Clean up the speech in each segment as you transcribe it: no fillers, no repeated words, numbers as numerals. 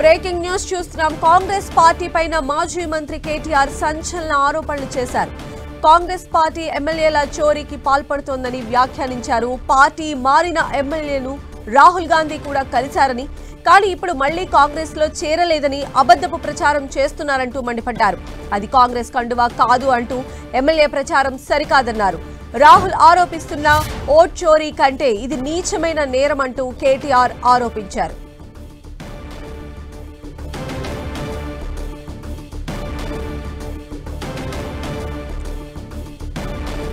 Breaking news చూస్తున్నాం. Congress party పైన మాజీ మంత్రి కేటీఆర్ సంచలన ఆరోపణలు చేశారు. కాంగ్రెస్ పార్టీ ఎమ్మెల్యేల చోరీకి పాల్పడుతోందని వ్యాఖ్యానించారు. పార్టీ మారిన ఎమ్మెల్యేను రాహుల్ గాంధీ కూడా కలిశారని, కానీ ఇప్పుడు మళ్లీ కాంగ్రెస్ లో చేరలేదని అబద్ధపు ప్రచారం చేస్తున్నారంటూ మండిపడ్డారు. అది కాంగ్రెస్ కండువా కాదు అంటూ ఎమ్మెల్యే ప్రచారం సరికాదన్నారు. రాహుల్ ఆరోపిస్తున్న ఓట్ చోరీ కంటే ఇది నీచమైన నేరం అంటూ కేటీఆర్ ఆరోపించారు.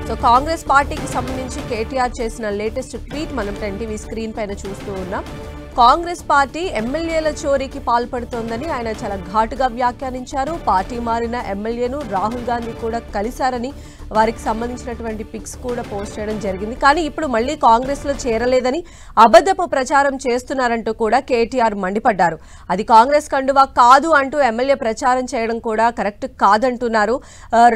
సో కాంగ్రెస్ పార్టీకి సంబంధించి కేటీఆర్ చేసిన లేటెస్ట్ ట్వీట్ మనం 10 టీవీ స్క్రీన్ పైన చూస్తూ ఉన్నాం. కాంగ్రెస్ పార్టీ ఎమ్మెల్యేల చోరీకి పాల్పడుతోందని ఆయన చాలా ఘాటుగా వ్యాఖ్యానించారు. పార్టీ మారిన ఎమ్మెల్యేను రాహుల్ గాంధీ కూడా కలిశారని, వారికి సంబంధించినటువంటి పిక్స్ కూడా పోస్ట్ చేయడం జరిగింది. కానీ ఇప్పుడు మళ్లీ కాంగ్రెస్ లో చేరలేదని అబద్ధపు ప్రచారం చేస్తున్నారంటూ కూడా కేటీఆర్ మండిపడ్డారు. అది కాంగ్రెస్ కండువా కాదు అంటూ ఎమ్మెల్యే ప్రచారం చేయడం కూడా కరెక్ట్ కాదంటున్నారు.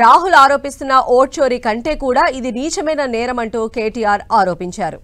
రాహుల్ ఆరోపిస్తున్న ఓట్ చోరీ కంటే కూడా ఇది నీచమైన నేరం అంటూ కేటీఆర్ ఆరోపించారు.